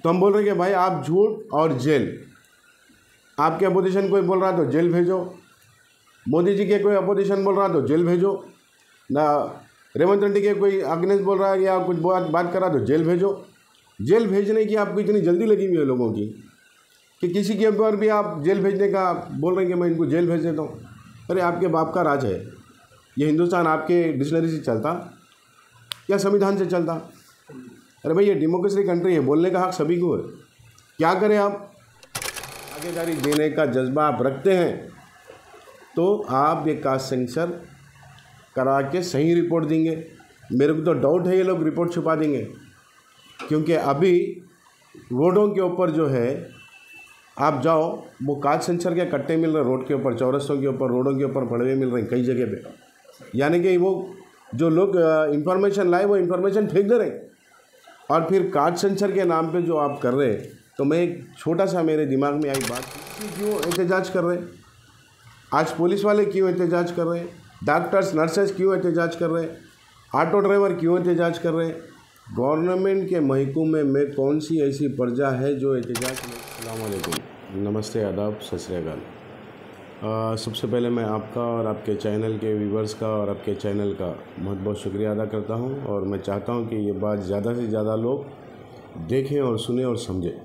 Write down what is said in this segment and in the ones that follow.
तो हम बोल रहे हैं कि भाई आप झूठ और जेल, आपके अपोजिशन कोई बोल रहा तो जेल भेजो, मोदी जी के कोई अपोजिशन बोल रहा तो जेल भेजो, ना रेवंत रेड्डी के कोई अगेंस्ट बोल रहा है या कुछ बात कर रहा तो जेल भेजो। जेल भेजने की आपको इतनी जल्दी लगी हुई है लोगों की कि किसी के ऊपर भी आप जेल भेजने का बोल रहे हैं कि मैं इनको जेल भेज देता हूँ। अरे आपके बाप का राज है ये, हिंदुस्तान आपके डिक्शनरी से चलता या संविधान से चलता? अरे भाई ये डेमोक्रेसी कंट्री है, बोलने का हक सभी को है। क्या करें आप, आगेदारी देने का जज्बा आप रखते हैं तो आप ये कास्ट सेंसर करा के सही रिपोर्ट देंगे। मेरे को तो डाउट है ये लोग रिपोर्ट छुपा देंगे, क्योंकि अभी रोडों के ऊपर जो है आप जाओ वो कास्ट सेंसर के कट्टे मिल रहे रोड के ऊपर, चौरस्तों के ऊपर, रोडों के ऊपर पड़े हुए मिल रहे हैं कई जगह पे। यानी कि वो जो लोग इंफॉर्मेशन लाए वो इंफॉर्मेशन फेंक दे रहे हैं, और फिर कास्ट सेंसर के नाम पे जो आप कर रहे हैं। तो मैं एक छोटा सा मेरे दिमाग में आई बात, क्यों एहतजाज कर रहे हैं? आज पुलिस वाले क्यों एहतजाज कर रहे हैं? डॉक्टर्स नर्सेस क्यों एहतजाज कर रहे हैं? ऑटो ड्राइवर क्यों एहतजाज कर रहे हैं? गवर्नमेंट के महकमे में कौन सी ऐसी प्रजा है जो एहतजाज में? अस्सलाम वालेकुम, नमस्ते, आदाब, सत श्री अकाल। सबसे पहले मैं आपका और आपके चैनल के व्यूवर्स का और आपके चैनल का बहुत बहुत शुक्रिया अदा करता हूं, और मैं चाहता हूं कि ये बात ज़्यादा से ज़्यादा लोग देखें और सुने और समझें।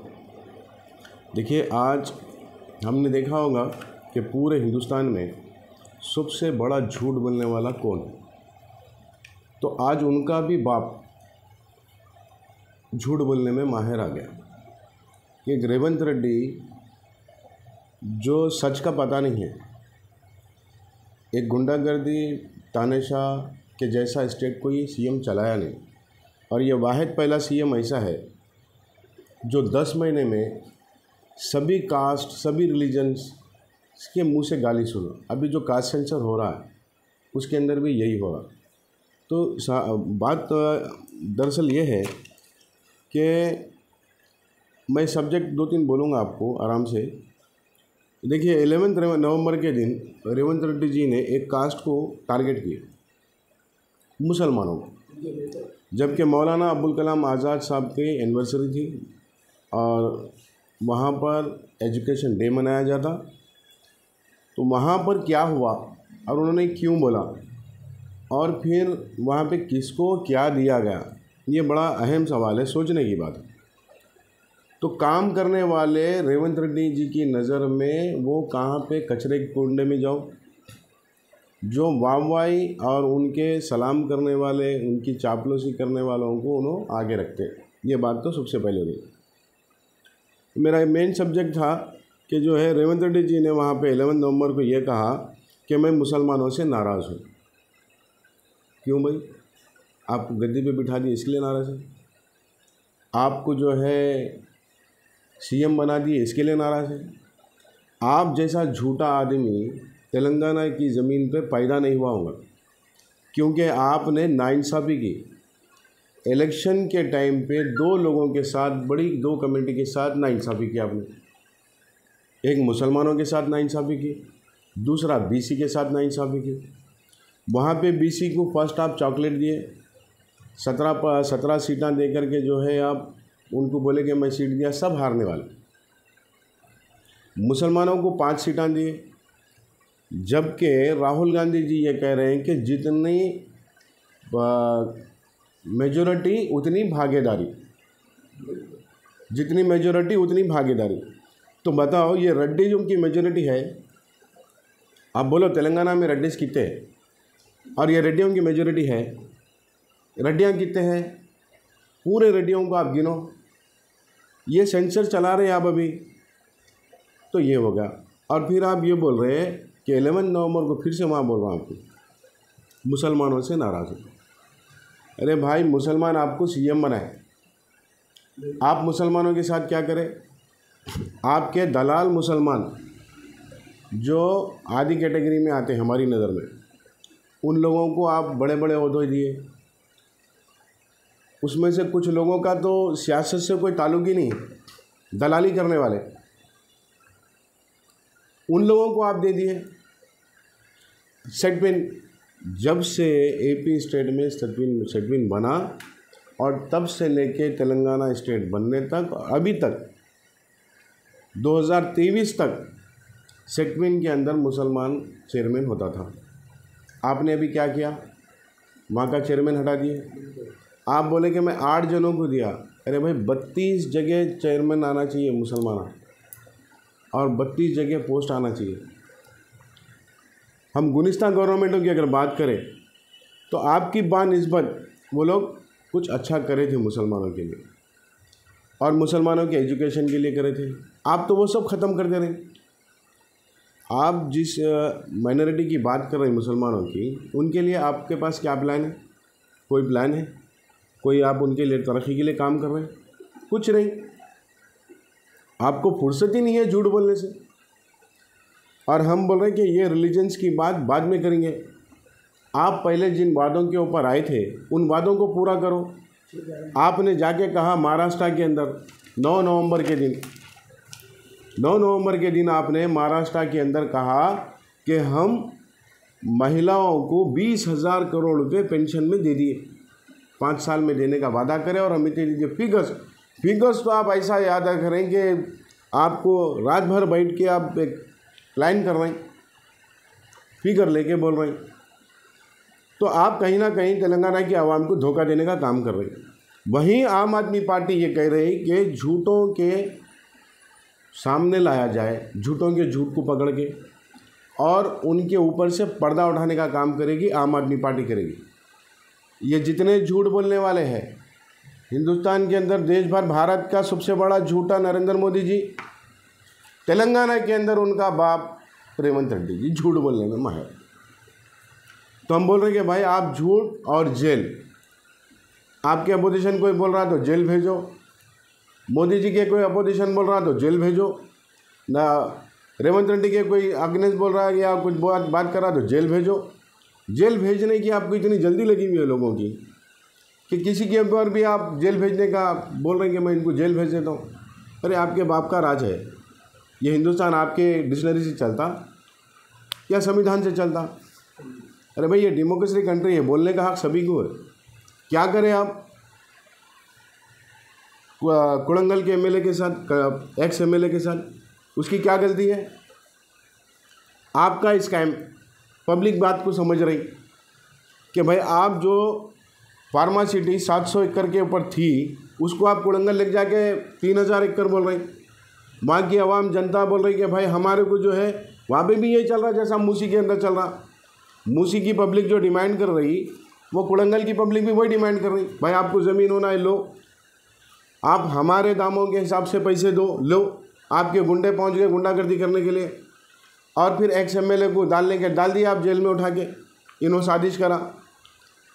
देखिए, आज हमने देखा होगा कि पूरे हिंदुस्तान में सबसे बड़ा झूठ बोलने वाला कौन है, तो आज उनका भी बाप झूठ बोलने में माहिर आ गया कि रेवंत रेड्डी जो सच का पता नहीं है, एक गुंडागर्दी तानाशाह के जैसा स्टेट कोई सीएम चलाया नहीं, और ये वाहिद पहला सीएम ऐसा है जो 10 महीने में सभी कास्ट दरअसल रिलीजन्स के मुंह से गाली सुनो। अभी जो कास्ट सेंसर हो रहा है उसके अंदर भी यही हो रहा। तो बात दरअसल ये है कि मैं सब्जेक्ट 2-3 बोलूँगा आपको आराम से। देखिए, 11 नवंबर के दिन रेवंत रेड्डी जी ने एक कास्ट को टारगेट किया, मुसलमानों को, जबकि मौलाना अब्दुल कलाम आज़ाद साहब की एनिवर्सरी थी और वहाँ पर एजुकेशन डे मनाया जाता। तो वहाँ पर क्या हुआ और उन्होंने क्यों बोला, और फिर वहाँ पे किसको क्या दिया गया, ये बड़ा अहम सवाल है, सोचने की बात है। तो काम करने वाले रेवंत रेड्डी जी की नज़र में वो कहाँ पे कचरे के कुंडे में जाओ, जो वाहवाही और उनके सलाम करने वाले, उनकी चापलूसी करने वालों को उन्होंने आगे रखते। ये बात तो सबसे पहले हुई। मेरा मेन सब्जेक्ट था कि जो है रेवंत रेड्डी जी ने वहाँ पे 11 नवंबर को ये कहा कि मैं मुसलमानों से नाराज़ हूँ। क्यों भाई, आपको गद्दी पे बिठा दिए इसके लिए नाराज़ है? आपको जो है सीएम बना दिए इसके लिए नाराज़ है? आप जैसा झूठा आदमी तेलंगाना की ज़मीन पे पैदा नहीं हुआ होगा, क्योंकि आपने नाइंसाफ़ी की। इलेक्शन के टाइम पे 2 लोगों के साथ, बड़ी 2 कम्युनिटी के साथ नाइंसाफ़ी की आपने। एक मुसलमानों के साथ नाइंसाफ़ी की, दूसरा बीसी के साथ नाइंसाफ़ी की। वहाँ पे बीसी को फर्स्ट आप चॉकलेट दिए, 17 सीटें दे करके जो है आप उनको बोले कि मैं सीट दिया, सब हारने वाले। मुसलमानों को 5 सीटें दिए, जबकि राहुल गांधी जी ये कह रहे हैं कि जितनी मेजॉरिटी उतनी भागीदारी, जितनी मेजॉरिटी उतनी भागीदारी। तो बताओ, ये रेड्डी जो की मेजॉरिटी है, आप बोलो तेलंगाना में रेड्डीज कितने हैं, और ये रेड्डियों की मेजॉरिटी है। रेड्डियाँ कितने हैं, पूरे रेड्डियों को आप गिनो। ये सेंसर चला रहे हैं आप अभी, तो ये हो गया। और फिर आप ये बोल रहे हैं कि 11 नवंबर को फिर से वहाँ बोल रहा हूँ आपको, मुसलमानों से नाराज़ हो। अरे भाई, मुसलमान आपको सीएम बनाए, आप मुसलमानों के साथ क्या करें? आपके दलाल मुसलमान जो आधी कैटेगरी में आते हैं हमारी नज़र में, उन लोगों को आप बड़े बड़े ओहदे दिए। उसमें से कुछ लोगों का तो सियासत से कोई ताल्लुक ही नहीं है, दलाली करने वाले, उन लोगों को आप दे दिए सेटविन। जब से एपी स्टेट में सेटविन बना और तब से लेके तेलंगाना स्टेट बनने तक अभी तक 2023 तक सेक्विन के अंदर मुसलमान चेयरमैन होता था। आपने अभी क्या किया, वहाँ का चेयरमैन हटा दिए। आप बोले कि मैं 8 जनों को दिया। अरे भाई 32 जगह चेयरमैन आना चाहिए मुसलमान, और 32 जगह पोस्ट आना चाहिए। हम गुलिस्तां गवर्नमेंटों की अगर बात करें तो आपकी बानिस्बत वो लोग कुछ अच्छा करे थे मुसलमानों के लिए और मुसलमानों के एजुकेशन के लिए करे थे। आप तो वो सब ख़त्म कर दे रहे हैं। आप जिस माइनॉरिटी की बात कर रहे हैं मुसलमानों की, उनके लिए आपके पास क्या प्लान है? कोई प्लान है? कोई आप उनके लिए तरक्की के लिए काम कर रहे हैं? कुछ नहीं। आपको फुर्सत ही नहीं है झूठ बोलने से। और हम बोल रहे हैं कि ये रिलीजन्स की बात बाद में करेंगे। आप पहले जिन वादों के ऊपर आए थे उन वादों को पूरा करो। आपने जाके कहा महाराष्ट्र के अंदर 9 नवंबर के दिन आपने महाराष्ट्र के अंदर कहा कि हम महिलाओं को 20,000 करोड़ रुपए पेंशन में दे दिए, 5 साल में देने का वादा करें। और हमें दीजिए फिगर्स तो आप ऐसा याद करें कि आपको रात भर बैठ के आप एक प्लान कर रहे हैं, फिगर लेके बोल रहे हैं। तो आप कहीं ना कहीं तेलंगाना की आवाम को धोखा देने का काम कर रहे हैं। वहीं आम आदमी पार्टी ये कह रही कि झूठों के सामने लाया जाए, झूठों के झूठ को पकड़ के, और उनके ऊपर से पर्दा उठाने का काम करेगी आम आदमी पार्टी करेगी। ये जितने झूठ बोलने वाले हैं हिंदुस्तान के अंदर, देश भर, भारत का सबसे बड़ा झूठा नरेंद्र मोदी जी, तेलंगाना के अंदर उनका बाप रेवंत रेड्डी जी झूठ बोलने में माहिर। तो हम बोल रहे हैं कि भाई आप झूठ और जेल, आपके अपोजिशन कोई बोल रहा तो जेल भेजो, मोदी जी के कोई अपोजिशन बोल रहा तो जेल भेजो, ना रेवंत रेड्डी के कोई अगेंस्ट बोल रहा है या कुछ बात कर रहा तो जेल भेजो। जेल भेजने की आपको इतनी जल्दी लगी हुई है लोगों की कि किसी के ऊपर भी आप जेल भेजने का बोल रहे हैं कि मैं इनको जेल भेज देता हूँ। अरे आपके बाप का राज है ये। हिंदुस्तान आपके डिक्शनरी से चलता या संविधान से चलता? अरे भाई ये डेमोक्रेसी कंट्री है, बोलने का हक सभी को है। क्या करें आप? कुड़ंगल के एमएलए के साथ, एक्स एमएलए के साथ, उसकी क्या गलती है? आपका स्कैम, पब्लिक बात को समझ रही कि भाई आप जो फार्मासिटी 700 एकड़ के ऊपर थी उसको आप कुड़ंगल लेके जाके 3,000 एकड़ बोल रहे। वहाँ की आवाम जनता बोल रही कि भाई हमारे को जो है वहाँ पे भी यही चल रहा जैसा मूसी के अंदर चल रहा। मूसी की पब्लिक जो डिमांड कर रही वो कुड़ंगल की पब्लिक भी वही डिमांड कर रही। भाई आपको ज़मीन होना है, लो, आप हमारे दामों के हिसाब से पैसे दो, लो। आपके गुंडे पहुंच गए गुंडागर्दी करने के लिए, और फिर एक्स एमएलए को डाल दिया आप जेल में उठा के, इन्होंने साजिश करा।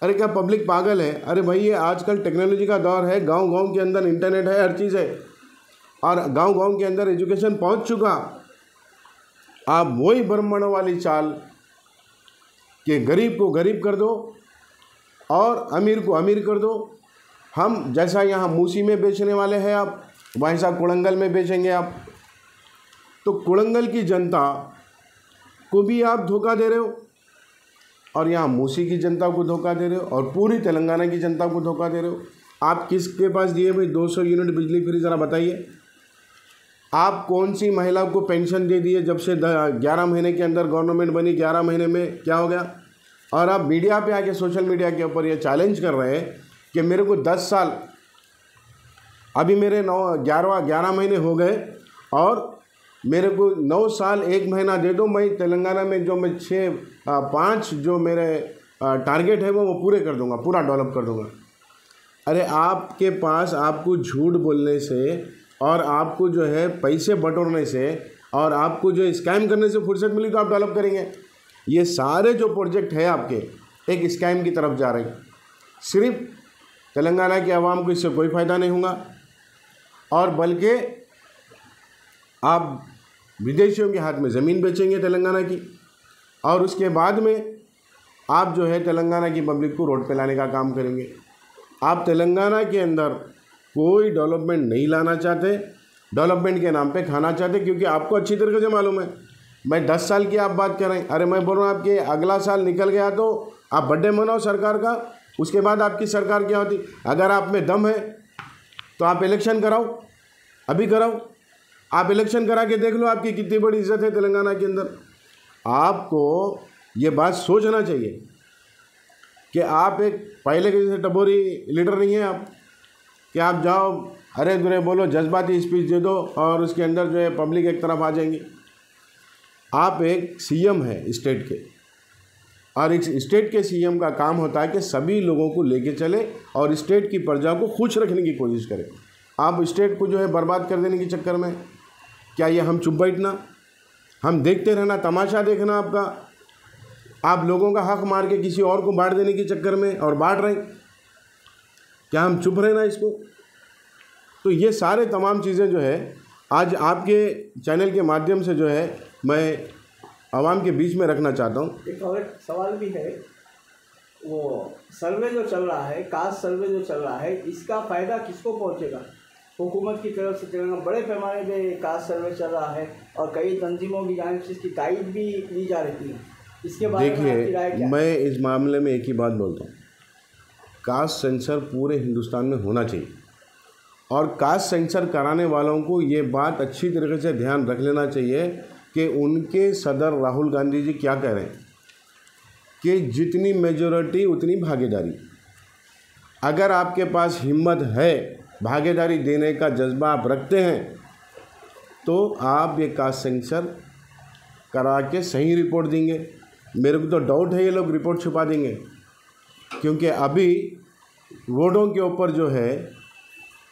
अरे क्या पब्लिक पागल है? अरे भाई ये आजकल टेक्नोलॉजी का दौर है, गांव-गांव के अंदर इंटरनेट है, हर चीज़ है, और गांव-गांव के अंदर एजुकेशन पहुंच चुका। आप वही ब्राह्मणों वाली चाल कि गरीब को गरीब कर दो और अमीर को अमीर कर दो। हम जैसा यहाँ मूसी में बेचने वाले हैं आप, वैसा कुड़ंगल में बेचेंगे आप। तो कुड़ंगल की जनता को भी आप धोखा दे रहे हो, और यहाँ मूसी की जनता को धोखा दे रहे हो, और पूरी तेलंगाना की जनता को धोखा दे रहे हो। आप किसके पास दिए भाई 200 यूनिट बिजली फ्री? ज़रा बताइए। आप कौन सी महिला को पेंशन दे दिए जब से 11 महीने के अंदर गवर्नमेंट बनी? 11 महीने में क्या हो गया? और आप मीडिया पे आके, सोशल मीडिया के ऊपर ये चैलेंज कर रहे हैं कि मेरे को 10 साल, अभी मेरे 11 महीने हो गए और मेरे को 9 साल 1 महीना दे दो, मैं तेलंगाना में जो मैं 5 जो मेरे टारगेट है वो पूरे कर दूंगा, पूरा डेवलप कर दूंगा। अरे आपके पास, आपको झूठ बोलने से और आपको जो है पैसे बटोरने से और आपको जो स्कैम करने से फुर्सत मिली तो आप डेवलप करेंगे। ये सारे जो प्रोजेक्ट है आपके एक स्कैम की तरफ जा रहे हैं। सिर्फ तेलंगाना की आवाम को इससे कोई फ़ायदा नहीं होगा, और बल्कि आप विदेशियों के हाथ में ज़मीन बेचेंगे तेलंगाना की, और उसके बाद में आप जो है तेलंगाना की पब्लिक को रोड पे लाने का काम करेंगे। आप तेलंगाना के अंदर कोई डेवलपमेंट नहीं लाना चाहते, डेवलपमेंट के नाम पे खाना चाहते, क्योंकि आपको अच्छी तरीके से मालूम है। मैं 10 साल की आप बात कर रहे हैं, अरे मैं बोल रहा हूँ आपके अगला साल निकल गया तो आप बर्थडे मनाओ सरकार का, उसके बाद आपकी सरकार क्या होती। अगर आप में दम है तो आप इलेक्शन कराओ, अभी कराओ, आप इलेक्शन करा के देख लो आपकी कितनी बड़ी इज्जत है तेलंगाना के अंदर। आपको ये बात सोचना चाहिए कि आप एक पहले के जैसे टपोरी लीडर नहीं है आप, कि आप जाओ अरे दुरे बोलो, जज्बाती स्पीच दे दो और उसके अंदर जो है पब्लिक एक तरफ आ जाएंगी। आप एक सीएम है स्टेट के, और एक स्टेट के सीएम का काम होता है कि सभी लोगों को लेके चले और स्टेट की प्रजा को खुश रखने की कोशिश करें। आप स्टेट को जो है बर्बाद कर देने के चक्कर में क्या ये हम चुप बैठना, हम देखते रहना, तमाशा देखना आपका, आप लोगों का हक मार के किसी और को बांट देने के चक्कर में और बांट रहे, क्या हम चुप रहना इसको। तो ये सारे तमाम चीज़ें जो है आज आपके चैनल के माध्यम से जो है मैं आवाम के बीच में रखना चाहता हूँ। एक और सवाल भी है, वो सर्वे जो चल रहा है, कास्ट सर्वे जो चल रहा है, इसका फ़ायदा किसको पहुँचेगा। हुकूमत की तरफ से तेलंगाना बड़े पैमाने पे कास्ट सर्वे चल रहा है और कई तंजीमों की जानिब से इसकी तायद भी ली जा रही है, इसके बारे में आपकी राय क्या है? मैं इस मामले में एक ही बात बोलता हूँ, कास्ट सेंसर पूरे हिंदुस्तान में होना चाहिए और कास्ट सेंसर कराने वालों को ये बात अच्छी तरीके से ध्यान रख लेना चाहिए कि उनके सदर राहुल गांधी जी क्या कह रहे हैं कि जितनी मेजॉरिटी उतनी भागीदारी। अगर आपके पास हिम्मत है, भागीदारी देने का जज्बा आप रखते हैं, तो आप ये कास्ट सेंसर करा के सही रिपोर्ट देंगे। मेरे को तो डाउट है ये लोग रिपोर्ट छुपा देंगे, क्योंकि अभी रोडों के ऊपर जो है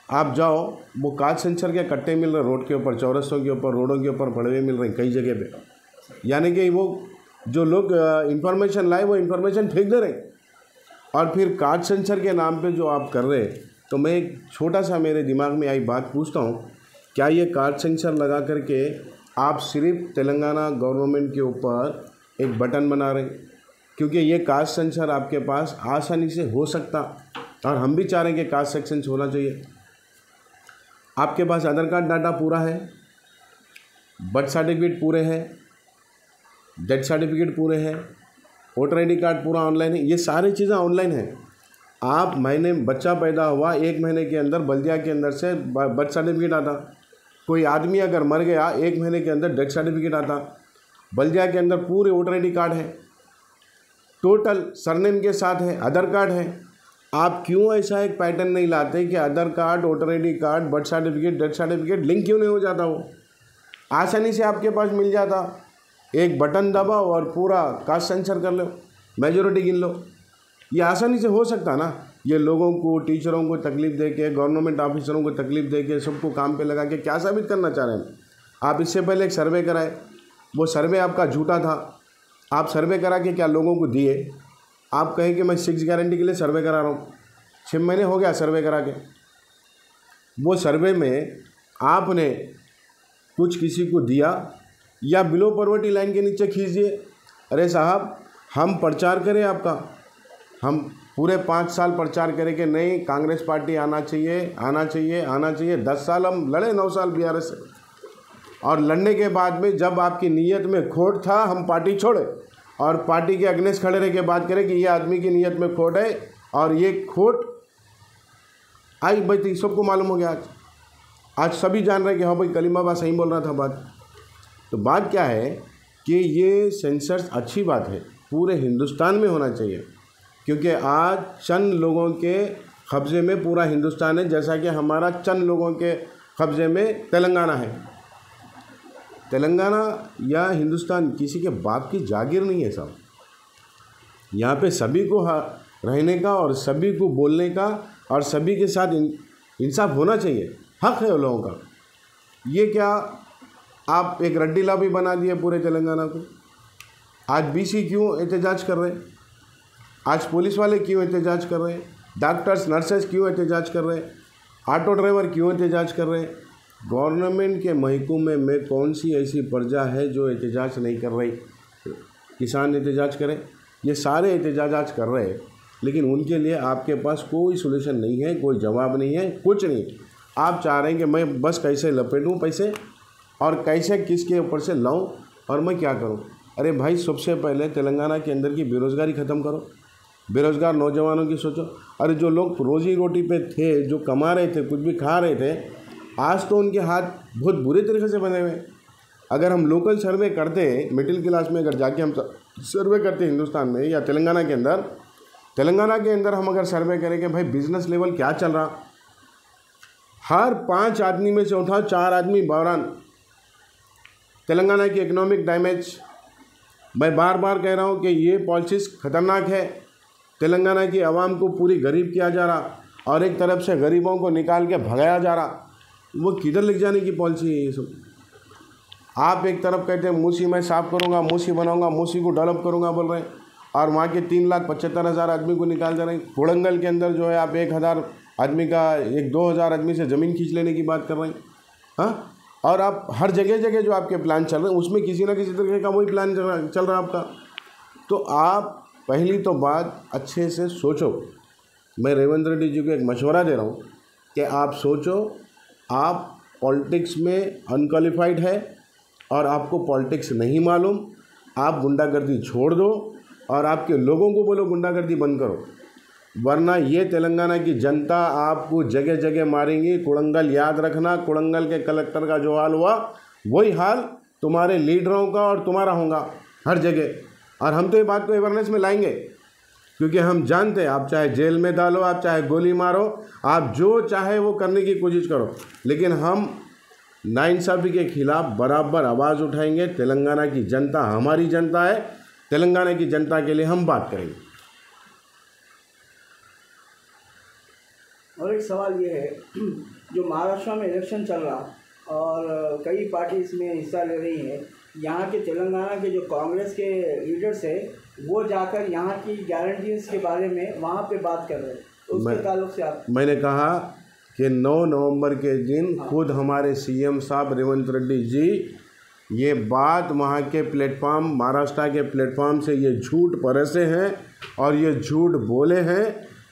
आप जाओ, वो कास्ट सेंसर के कट्टे मिल रहे रोड के ऊपर, चौरस्तों के ऊपर, रोडों के ऊपर पड़े हुए मिल रहे हैं कई जगह पे। यानी कि वो जो लोग इंफॉर्मेशन लाए वो इंफॉर्मेशन फेंक दे रहे हैं, और फिर कास्ट सेंसर के नाम पे जो आप कर रहे हैं। तो मैं एक छोटा सा मेरे दिमाग में आई बात पूछता हूँ, क्या ये कास्ट सेंसर लगा करके आप सिर्फ तेलंगाना गवर्नमेंट के ऊपर एक बटन बना रहे हैं? क्योंकि ये कास्ट सेंसर आपके पास आसानी से हो सकता, और हम भी चाह रहे हैं कि कास्ट सेंसर होना चाहिए। आपके पास आधार कार्ड डाटा पूरा है, बर्थ सर्टिफिकेट पूरे हैं, डेथ सर्टिफिकेट पूरे हैं, वोटर ID कार्ड पूरा ऑनलाइन है, ये सारी चीज़ें ऑनलाइन हैं। आप महीने बच्चा पैदा हुआ 1 महीने के अंदर बल्दिया के अंदर से बर्थ सर्टिफिकेट आता, कोई आदमी अगर मर गया 1 महीने के अंदर डेथ सर्टिफिकेट आता, बल्दिया के अंदर पूरे वोटर ID कार्ड है, टोटल सरनेम के साथ है, आधार कार्ड है। आप क्यों ऐसा एक पैटर्न नहीं लाते कि Aadhaar card, voter ID card, birth certificate, death certificate link क्यों नहीं हो जाता? वो आसानी से आपके पास मिल जाता, एक बटन दबाओ और पूरा कास्ट सेंसर कर लो, मेजॉरिटी गिन लो। ये आसानी से हो सकता ना। ये लोगों को, टीचरों को तकलीफ़ दे के, गवर्नमेंट ऑफिसरों को तकलीफ़ दे के, सबको काम पे लगा के क्या साबित करना चाह रहे हैं आप? इससे पहले एक सर्वे कराए, वो सर्वे आपका झूठा था। आप सर्वे करा के क्या लोगों को दिए? आप कहें कि मैं 6 गारंटी के लिए सर्वे करा रहा हूँ, 6 महीने हो गया सर्वे करा के। वो सर्वे में आपने कुछ किसी को दिया या बिलो पॉवर्टी लाइन के नीचे खींच दिए। अरे साहब, हम प्रचार करें आपका, हम पूरे 5 साल प्रचार करें कि नहीं कांग्रेस पार्टी आना चाहिए, आना चाहिए, आना चाहिए। 10 साल हम लड़े, 9 साल BRS से, और लड़ने के बाद में जब आपकी नीयत में खोट था, हम पार्टी छोड़े और पार्टी के अगेंस्ट खड़े रह के बात करें कि ये आदमी की नीयत में खोट है और ये खोट आई भाई सबको मालूम हो गया। आज सभी जान रहे हैं कि हाँ भाई कलीम बाबा सही बोल रहा था बात। तो बात क्या है कि ये सेंसर्स अच्छी बात है, पूरे हिंदुस्तान में होना चाहिए, क्योंकि आज चंद लोगों के कब्ज़े में पूरा हिंदुस्तान है, जैसा कि हमारा चंद लोगों के कब्ज़े में तेलंगाना है। तेलंगाना या हिंदुस्तान किसी के बाप की जागीर नहीं है साहब। यहाँ पे सभी को रहने का और सभी को बोलने का और सभी के साथ इंसाफ होना चाहिए, हक है उन लोगों का। ये क्या आप एक रड्डी लॉबी बना दिए पूरे तेलंगाना को? आज BC क्यों एहतजाज कर रहे हैं? आज पुलिस वाले क्यों एहतजाज कर रहे हैं? डॉक्टर्स, नर्सेस क्यों एहतजाज कर रहे हैं? ऑटो ड्राइवर क्यों एहतजाज कर रहे हैं? गवर्नमेंट के महकमे में कौन सी ऐसी प्रजा है जो एहतजाज नहीं कर रही? किसान एहतजाज करें, ये सारे एहतजाज आज कर रहे हैं, लेकिन उनके लिए आपके पास कोई सोल्यूशन नहीं है, कोई जवाब नहीं है, कुछ नहीं। आप चाह रहे हैं कि मैं बस कैसे लपेटूं पैसे और कैसे किसके ऊपर से लाऊं और मैं क्या करूं। अरे भाई, सबसे पहले तेलंगाना के अंदर की बेरोज़गारी ख़त्म करो। बेरोज़गार नौजवानों की सोचो। अरे जो लोग रोज़ी रोटी पे थे, जो कमा रहे थे, कुछ भी खा रहे थे, आज तो उनके हाथ बहुत बुरे तरीके से बने हुए। अगर हम लोकल सर्वे करते, मिडिल क्लास में अगर जाके हम सर्वे करते हिंदुस्तान में या तेलंगाना के अंदर हम अगर सर्वे करें कि भाई बिजनेस लेवल क्या चल रहा, हर 5 आदमी में से उठाओ 4 आदमी बहरान। तेलंगाना की इकोनॉमिक डैमेज, मैं बार बार कह रहा हूँ कि ये पॉलिसीज़ ख़तरनाक है। तेलंगाना की आवाम को पूरी गरीब किया जा रहा और एक तरफ से गरीबों को निकाल के भगाया जा रहा। वो किधर ले जाने की पॉलिसी है ये सब? आप एक तरफ कहते हैं मूसी मैं साफ़ करूँगा, मूसी बनाऊँगा, मूसी को डेवलप करूँगा बोल रहे हैं, और वहाँ के 3,75,000 आदमी को निकाल दे रहे हैं। कोड़ंगल के अंदर जो है आप 1,000 आदमी का 2,000 आदमी से ज़मीन खींच लेने की बात कर रहे हैं। हाँ, और आप हर जगह जो आपके प्लान चल रहे हैं उसमें किसी ना किसी तरीके का वही प्लान चल रहा है आपका। तो आप पहली तो बात अच्छे से सोचो। मैं रेवंत रेड्डी जी को एक मशवरा दे रहा हूँ कि आप सोचो, आप पॉलिटिक्स में अनक्वालिफाइड है और आपको पॉलिटिक्स नहीं मालूम। आप गुंडागर्दी छोड़ दो और आपके लोगों को बोलो गुंडागर्दी बंद करो, वरना ये तेलंगाना की जनता आपको जगह जगह मारेंगी। कोड़ंगल याद रखना, कोड़ंगल के कलेक्टर का जो हाल हुआ वही हाल तुम्हारे लीडरों का और तुम्हारा होगा हर जगह। और हम तो ये बात को अवेयरनेस में लाएंगे, क्योंकि हम जानते हैं आप चाहे जेल में डालो, आप चाहे गोली मारो, आप जो चाहे वो करने की कोशिश करो, लेकिन हम नाइंसाफ़ी के खिलाफ बराबर आवाज़ उठाएंगे। तेलंगाना की जनता हमारी जनता है, तेलंगाना की जनता के लिए हम बात करेंगे। और एक सवाल ये है, जो महाराष्ट्र में इलेक्शन चल रहा और कई पार्टी इसमें हिस्सा ले रही है, यहाँ के तेलंगाना के जो कांग्रेस के लीडर्स है वो जाकर यहाँ की गारंटीज के बारे में वहाँ पे बात कर रहे हैं, तो उसके ताल्लुक से आप? मैंने कहा कि 9 नवंबर के दिन खुद हमारे सीएम साहब रेवंत रेड्डी जी ये बात वहाँ के प्लेटफॉर्म, महाराष्ट्र के प्लेटफॉर्म से ये झूठ परसे हैं और ये झूठ बोले हैं।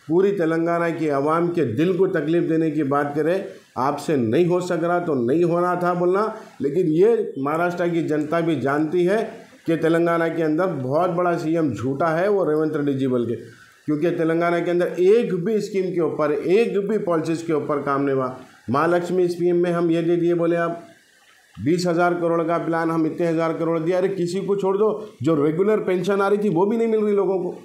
पूरी तेलंगाना की आवाम के दिल को तकलीफ़ देने की बात करें, आपसे नहीं हो सक रहा तो नहीं होना था बोलना, लेकिन ये महाराष्ट्र की जनता भी जानती है कि तेलंगाना के अंदर बहुत बड़ा सीएम झूठा है वो रेवंत रेड्डी जी बोल के, क्योंकि तेलंगाना के अंदर एक भी स्कीम के ऊपर, एक भी पॉलिसीज़ के ऊपर काम नहीं हुआ। महालक्ष्मी स्कीम में हम ये दे दिए, बोले आप 20,000 करोड़ का प्लान, हम इतने हज़ार करोड़ दिया। अरे किसी को छोड़ दो, जो रेगुलर पेंशन आ रही थी वो भी नहीं मिल रही लोगों को।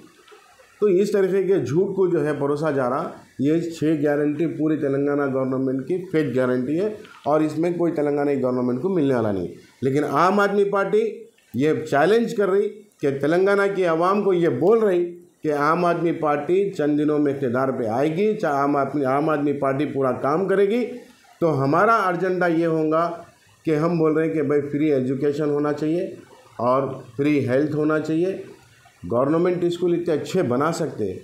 तो इस तरीके के झूठ को जो है परोसा जा रहा। ये 6 गारंटी पूरी तेलंगाना गवर्नमेंट की फेक गारंटी है और इसमें कोई तेलंगाना की गवर्नमेंट को मिलने वाला नहीं। लेकिन आम आदमी पार्टी ये चैलेंज कर रही कि तेलंगाना की आवाम को ये बोल रही कि आम आदमी पार्टी चंद दिनों में इक़्तिदार पे आएगी, चाहे आम आदमी पार्टी पूरा काम करेगी। तो हमारा एजेंडा ये होगा कि हम बोल रहे हैं कि भाई फ्री एजुकेशन होना चाहिए और फ्री हेल्थ होना चाहिए। गवर्नमेंट स्कूल इतने अच्छे बना सकते हैं,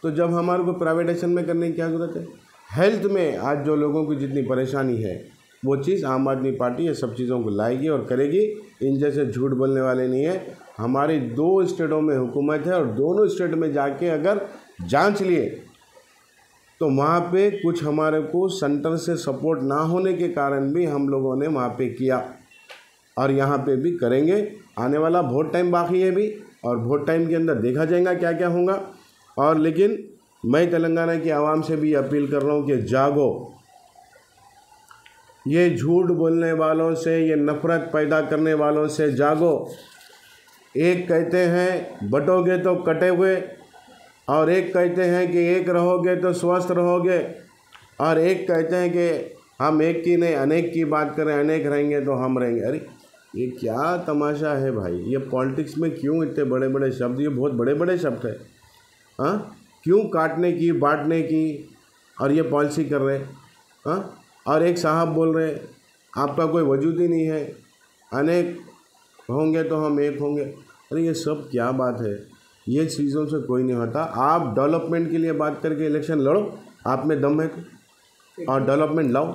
तो जब हमारे को प्राइवेटाइजेशन में करने की क्या ज़रूरत है? हेल्थ में आज जो लोगों की जितनी परेशानी है वो चीज़ आम आदमी पार्टी ये सब चीज़ों को लाएगी और करेगी। इन जैसे झूठ बोलने वाले नहीं है। हमारी 2 स्टेटों में हुकूमत है और दोनों स्टेट में जाके अगर जांच लिए तो वहाँ पे कुछ हमारे को सेंटर से सपोर्ट ना होने के कारण भी हम लोगों ने वहाँ पे किया और यहाँ पे भी करेंगे। आने वाला वोट टाइम बाकी है भी, और वोट टाइम के अंदर देखा जाएगा क्या क्या होगा। और लेकिन मैं तेलंगाना की आवाम से भी अपील कर रहा हूँ कि जागो, ये झूठ बोलने वालों से, ये नफ़रत पैदा करने वालों से जागो। एक कहते हैं बटोगे तो कटे हुए, और एक कहते हैं कि एक रहोगे तो स्वस्थ रहोगे, और एक कहते हैं कि हम एक की नहीं अनेक की बात करें, अनेक रहेंगे तो हम रहेंगे। अरे ये क्या तमाशा है भाई? ये पॉलिटिक्स में क्यों इतने बड़े बड़े शब्द? ये बहुत बड़े बड़े शब्द है। हाँ, क्यों काटने की, बांटने की और ये पॉलिसी कर रहे हैं? हाँ, और एक साहब बोल रहे आपका कोई वजूद ही नहीं है, अनेक होंगे तो हम एक होंगे। अरे ये सब क्या बात है? ये चीज़ों से कोई नहीं होता। आप डेवलपमेंट के लिए बात करके इलेक्शन लड़ो, आप में दम है तो, और डेवलपमेंट लाओ।